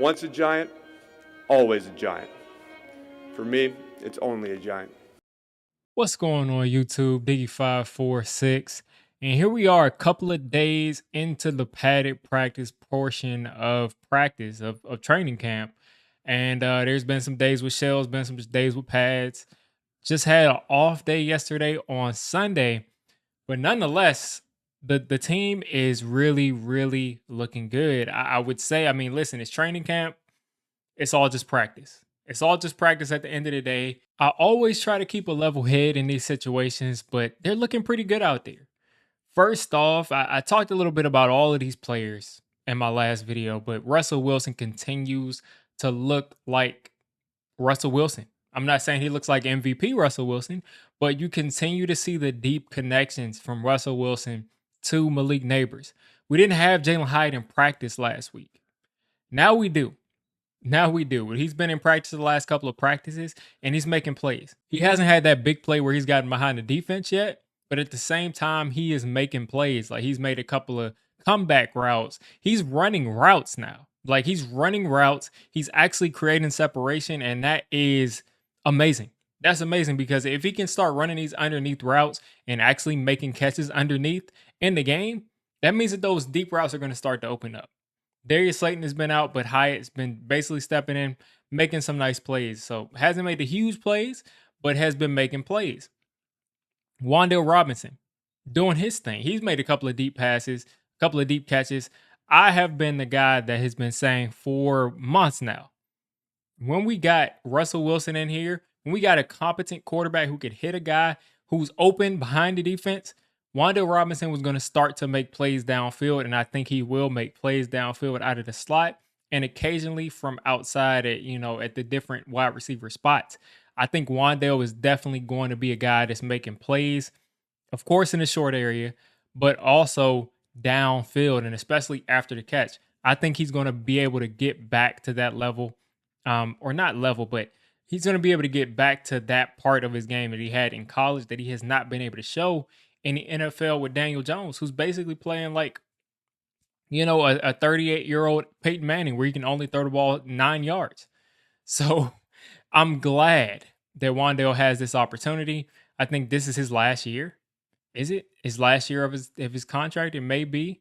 Once a giant, always a giant. For me, it's only a giant. What's going on YouTube? Diggy546. And here we are a couple of days into the padded practice portion of practice of training camp. And there's been some days with shells, been some days with pads. Just had an off day yesterday on Sunday. But nonetheless, the team is really, really looking good. I would say, I mean, listen, it's training camp. It's all just practice. It's all just practice at the end of the day. I always try to keep a level head in these situations, but they're looking pretty good out there. First off, I talked a little bit about all of these players in my last video, but Russell Wilson continues to look like Russell Wilson. I'm not saying he looks like MVP Russell Wilson, but you continue to see the deep connections from Russell Wilson to Malik Nabers. We didn't have Jalen Hyde in practice last week. Now we do. Now we do. He's been in practice the last couple of practices and he's making plays. He hasn't had that big play where he's gotten behind the defense yet, but at the same time, he is making plays. Like he's made a couple of comeback routes. He's running routes now. Like he's running routes. He's actually creating separation, and that is amazing. That's amazing because if he can start running these underneath routes and actually making catches underneath in the game, that means that those deep routes are going to start to open up. Darius Slayton has been out, but Hyatt's been basically stepping in, making some nice plays. So hasn't made the huge plays, but has been making plays. Wan'Dale Robinson doing his thing. He's made a couple of deep passes, a couple of deep catches. I have been the guy that has been saying for months now, when we got Russell Wilson in here, when we got a competent quarterback who could hit a guy who's open behind the defense, Wan'Dale Robinson was going to start to make plays downfield, and I think he will make plays downfield out of the slot and occasionally from outside at the different wide receiver spots. I think Wan'Dale is definitely going to be a guy that's making plays, of course, in the short area, but also downfield, and especially after the catch. I think he's going to be able to get back to that level, or not level, but he's going to be able to get back to that part of his game that he had in college that he has not been able to show in the NFL with Daniel Jones, who's basically playing like, a 38-year-old Peyton Manning where he can only throw the ball 9 yards. So I'm glad that Wan'Dale has this opportunity. I think this is his last year. Is it his last year of his contract? It may be.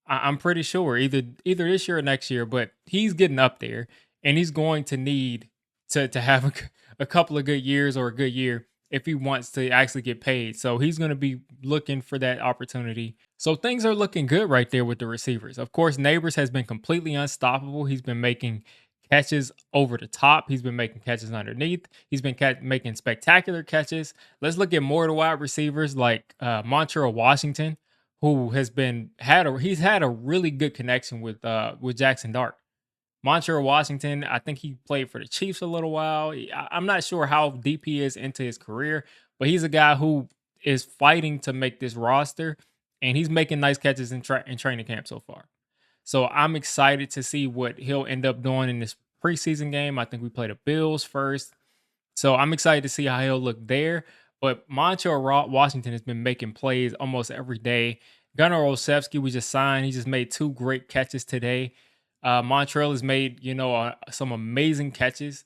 I'm pretty sure either this year or next year, but he's getting up there and he's going to need to have a couple of good years or a good year if he wants to actually get paid. So he's going to be looking for that opportunity. So things are looking good right there with the receivers. Of course, Nabers has been completely unstoppable. He's been making catches over the top. He's been making catches underneath. He's been making spectacular catches. Let's look at more of the wide receivers like Montreal Washington, who has he's had a really good connection with Jaxson Dart. Montreal Washington, I think he played for the Chiefs a little while. I'm not sure how deep he is into his career, but he's a guy who is fighting to make this roster, and he's making nice catches in training camp so far. So I'm excited to see what he'll end up doing in this preseason game. I think we play the Bills first. So I'm excited to see how he'll look there. But Montreal Washington has been making plays almost every day. Gunnar Olszewski, we just signed. He just made 2 great catches today. Montreal has made, some amazing catches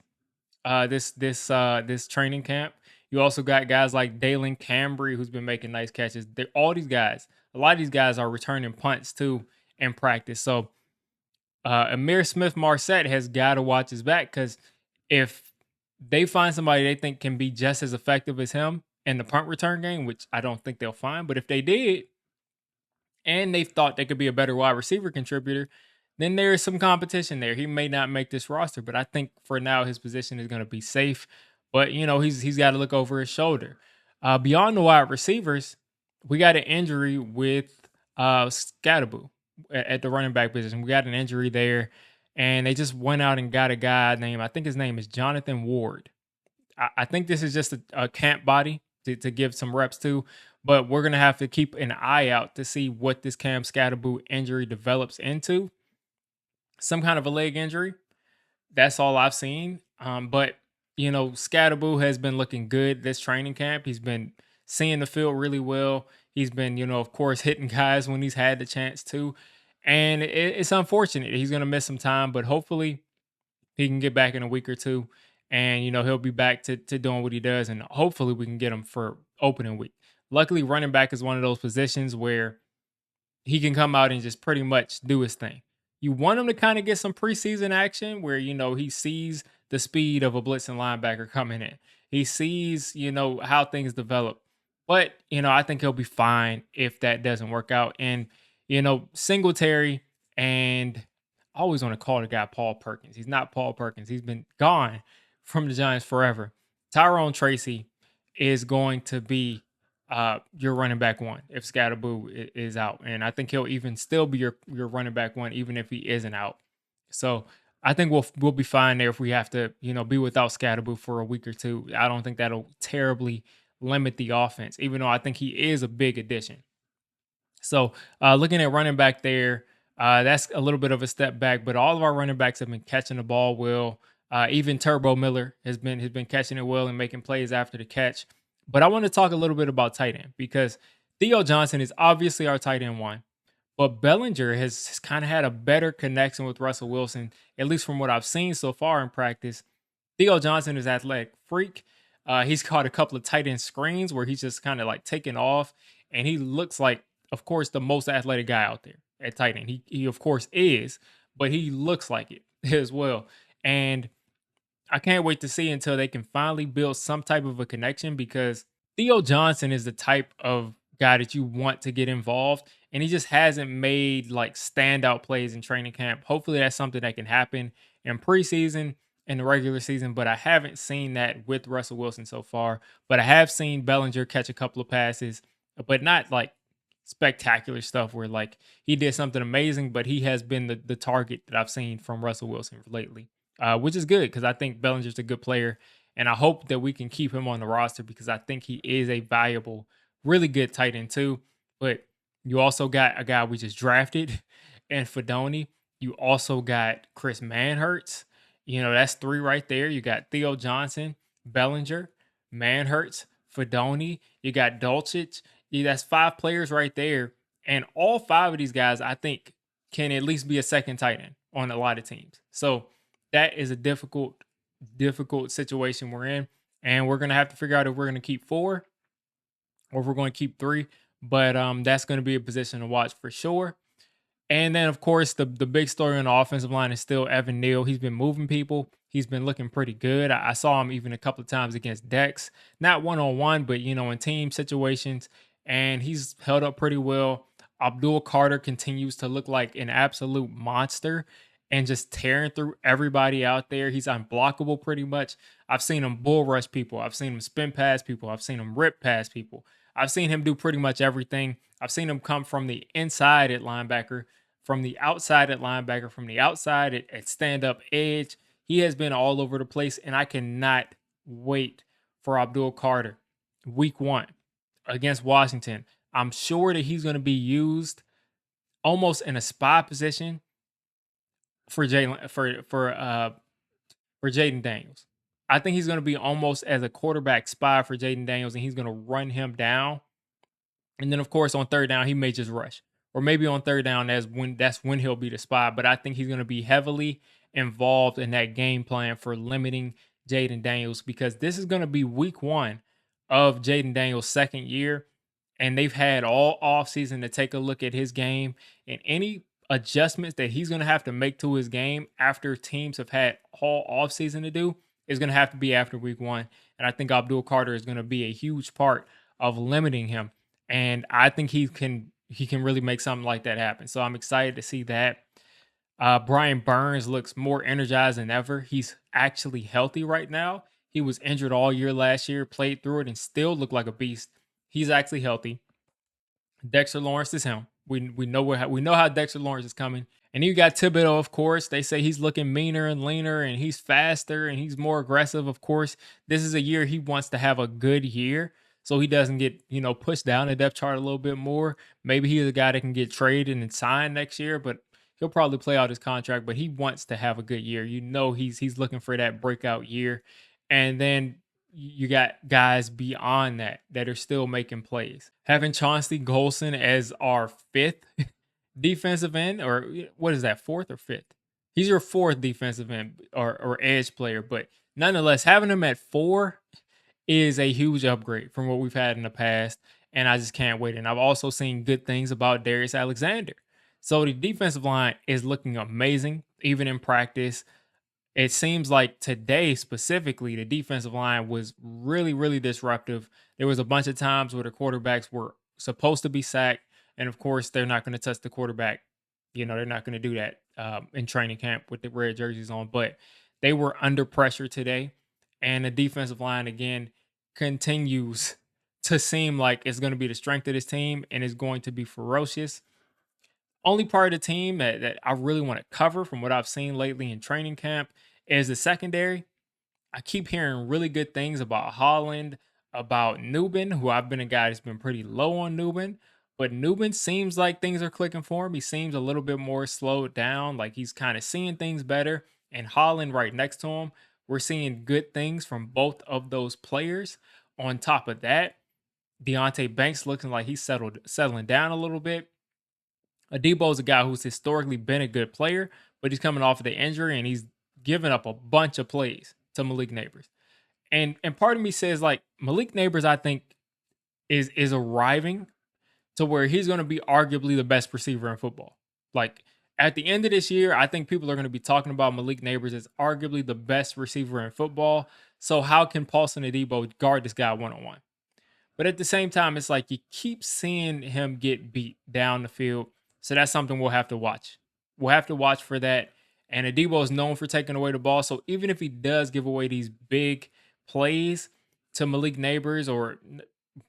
this training camp. You also got guys like Dalen Cambry, who's been making nice catches. A lot of these guys are returning punts too in practice. So Amir Smith-Marset has got to watch his back, because if they find somebody they think can be just as effective as him in the punt return game, which I don't think they'll find, but if they did, and they thought they could be a better wide receiver contributor, then there is some competition there. He may not make this roster, but I think for now his position is going to be safe. But he's got to look over his shoulder. Beyond the wide receivers, we got an injury with Scatterboo at the running back position. We got an injury there, and they just went out and got a guy named, I think his name is Jonathan Ward. I think this is just a camp body to give some reps to, but we're going to have to keep an eye out to see what this Cam Scatterboo injury develops into. Some kind of a leg injury. That's all I've seen. But Scatterboo has been looking good this training camp. He's been seeing the field really well. He's been, of course, hitting guys when he's had the chance to. And it's unfortunate. He's going to miss some time, but hopefully He can get back in a week or two, and he'll be back to doing what he does, and hopefully we can get him for opening week. Luckily, running back is one of those positions where he can come out and just pretty much do his thing. You want him to kind of get some preseason action where, he sees the speed of a blitzing linebacker coming in. He sees, how things develop. But, I think he'll be fine if that doesn't work out. And, Singletary, and I always want to call the guy Paul Perkins. He's not Paul Perkins. He's been gone from the Giants forever. Tyrone Tracy is going to be your running back one if Scatterboo is out. And I think he'll even still be your running back one, even if he isn't out. So I think we'll be fine there if we have to, be without Scatterboo for a week or two. I don't think that'll terribly limit the offense, even though I think he is a big addition. So looking at running back there, that's a little bit of a step back, but all of our running backs have been catching the ball well. Even Turbo Miller has been catching it well and making plays after the catch. But I want to talk a little bit about tight end because Theo Johnson is obviously our tight end one, but Bellinger has kind of had a better connection with Russell Wilson, at least from what I've seen so far in practice. Theo Johnson is athletic freak. He's caught a couple of tight end screens where he's just kind of like taking off, and he looks like, of course, the most athletic guy out there at tight end. He of course is, but he looks like it as well. And I can't wait to see until they can finally build some type of a connection because Theo Johnson is the type of guy that you want to get involved, and he just hasn't made like standout plays in training camp. Hopefully that's something that can happen in preseason and the regular season, but I haven't seen that with Russell Wilson so far. But I have seen Bellinger catch a couple of passes, but not like spectacular stuff where like he did something amazing, but he has been the target that I've seen from Russell Wilson lately. Which is good because I think Bellinger's a good player, and I hope that we can keep him on the roster because I think he is a valuable, really good tight end too. But you also got a guy we just drafted, and Fedoni. You also got Chris Manhertz. That's three right there. You got Theo Johnson, Bellinger, Manhertz, Fedoni. You got Dulcich. That's five players right there, and all five of these guys I think can at least be a second tight end on a lot of teams. So that is a difficult situation we're in. And we're going to have to figure out if we're going to keep four or if we're going to keep three. But that's going to be a position to watch for sure. And then, of course, the big story on the offensive line is still Evan Neal. He's been moving people. He's been looking pretty good. I saw him even a couple of times against Dex. Not one-on-one, but, in team situations. And he's held up pretty well. Abdul Carter continues to look like an absolute monster and just tearing through everybody out there. He's unblockable pretty much. I've seen him bull rush people. I've seen him spin past people. I've seen him rip past people. I've seen him do pretty much everything. I've seen him come from the inside at linebacker, from the outside at linebacker, from the outside at stand-up edge. He has been all over the place, and I cannot wait for Abdul Carter week 1 against Washington. I'm sure that he's going to be used almost in a spy position for Jaden Daniels. I think he's going to be almost as a quarterback spy for Jaden Daniels, and he's going to run him down. And then, of course, on third down, he may just rush. Or maybe on third down, that's when he'll be the spy. But I think he's going to be heavily involved in that game plan for limiting Jaden Daniels because this is going to be week 1 of Jaden Daniels' second year. And they've had all offseason to take a look at his game and any adjustments that he's going to have to make to his game after teams have had all offseason to do is going to have to be after week 1. And I think Abdul Carter is going to be a huge part of limiting him. And I think he can really make something like that happen. So I'm excited to see that. Brian Burns looks more energized than ever. He's actually healthy right now. He was injured all year last year, played through it, and still looked like a beast. He's actually healthy. Dexter Lawrence is him. We know how Dexter Lawrence is coming. And you got Thibodeau, of course. They say he's looking meaner and leaner, and he's faster, and he's more aggressive. Of course, this is a year he wants to have a good year, so he doesn't get pushed down the depth chart a little bit more. Maybe he's a guy that can get traded and signed next year, but he'll probably play out his contract. But he wants to have a good year. He's looking for that breakout year, and then you got guys beyond that are still making plays. Having Chauncey Golson as our 5th defensive end, or what is that, 4th or 5th? He's your fourth defensive end or edge player, but nonetheless, having him at 4 is a huge upgrade from what we've had in the past, and I just can't wait. And I've also seen good things about Darius Alexander. So the defensive line is looking amazing, even in practice. It seems like today specifically, the defensive line was really, really disruptive. There was a bunch of times where the quarterbacks were supposed to be sacked, and of course, they're not going to touch the quarterback. They're not going to do that in training camp with the red jerseys on, but they were under pressure today, and the defensive line again continues to seem like it's going to be the strength of this team and is going to be ferocious. Only part of the team that I really want to cover from what I've seen lately in training camp is the secondary. I keep hearing really good things about Holland, about Newbin, who I've been a guy that's been pretty low on Newbin. But Newbin seems like things are clicking for him. He seems a little bit more slowed down, like he's kind of seeing things better. And Holland right next to him, we're seeing good things from both of those players. On top of that, Deonte Banks looking like he's settling down a little bit. Adebo's a guy who's historically been a good player, but he's coming off of the injury and he's given up a bunch of plays to Malik Nabers. And part of me says like Malik Nabers, I think, is arriving to where he's going to be arguably the best receiver in football. Like at the end of this year, I think people are going to be talking about Malik Nabers as arguably the best receiver in football. So how can Paulson Adebo guard this guy one-on-one? But at the same time, it's like you keep seeing him get beat down the field. So that's something we'll have to watch. We'll have to watch for that. And Adebo is known for taking away the ball. So even if he does give away these big plays to Malik Nabers or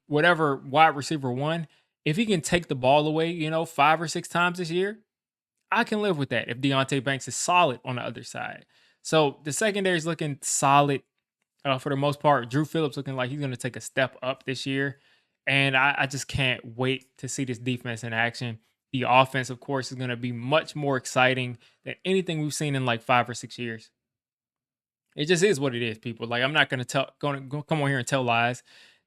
whatever wide receiver one, if he can take the ball away, 5 or 6 times this year, I can live with that if Deonte Banks is solid on the other side. So the secondary is looking solid for the most part. Drew Phillips looking like he's going to take a step up this year. And I just can't wait to see this defense in action. The offense, of course, is going to be much more exciting than anything we've seen in like 5 or 6 years. It just is what it is, people. Like I'm not going to come on here and tell lies.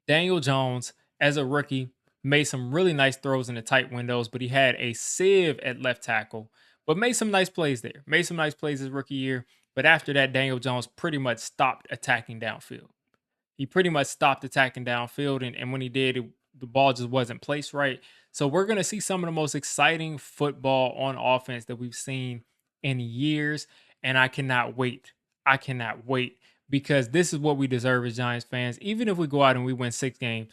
Daniel Jones, as a rookie, made some really nice throws in the tight windows, but he had a sieve at left tackle, but made some nice plays there. Made some nice plays his rookie year. But after that, Daniel Jones pretty much stopped attacking downfield. He pretty much stopped attacking downfield, and when he did, the ball just wasn't placed right. So we're going to see some of the most exciting football on offense that we've seen in years, and I cannot wait. I cannot wait because this is what we deserve as Giants fans. Even if we go out and we win 6 games,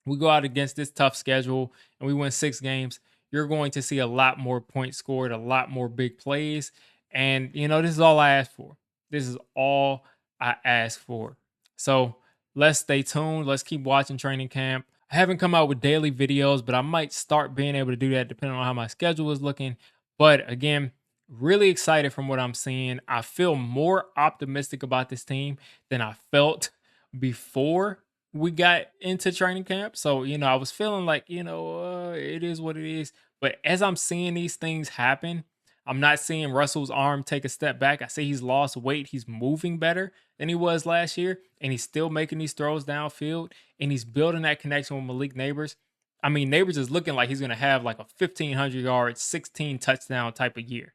we go out against this tough schedule and we win 6 games, you're going to see a lot more points scored, a lot more big plays. And, this is all I ask for. This is all I ask for. So let's stay tuned. Let's keep watching training camp. I haven't come out with daily videos, but I might start being able to do that depending on how my schedule is looking. But again, really excited from what I'm seeing. I feel more optimistic about this team than I felt before we got into training camp. So, I was feeling like, it is what it is. But as I'm seeing these things happen, I'm not seeing Russell's arm take a step back. I see he's lost weight. He's moving better than he was last year. And he's still making these throws downfield. And he's building that connection with Malik Nabers. I mean, Nabers is looking like he's going to have like a 1,500 yards, 16 touchdown type of year.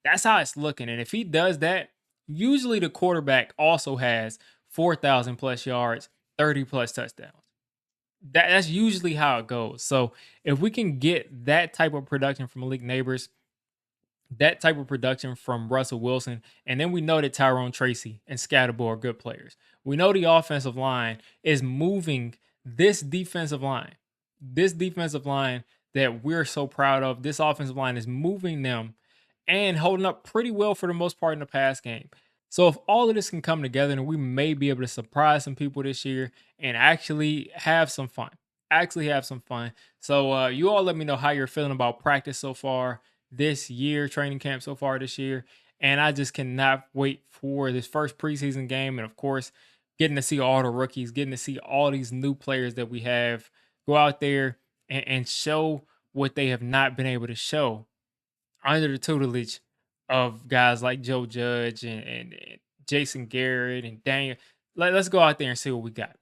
That's how it's looking. And if he does that, usually the quarterback also has 4,000 plus yards, 30 plus touchdowns. That's usually how it goes. So if we can get that type of production from Malik Nabers, that type of production from Russell Wilson, and then we know that Tyrone Tracy and Scatterbo are good players. We know the offensive line is moving this defensive line that we're so proud of. This offensive line is moving them and holding up pretty well for the most part in the pass game. So if all of this can come together, then we may be able to surprise some people this year and actually have some fun. So you all let me know how you're feeling about practice so far this year, training camp so far this year. And I just cannot wait for this first preseason game. And of course, getting to see all the rookies, getting to see all these new players that we have go out there and show what they have not been able to show under the tutelage of guys like Joe Judge and Jason Garrett and Daniel. Let's go out there and see what we got.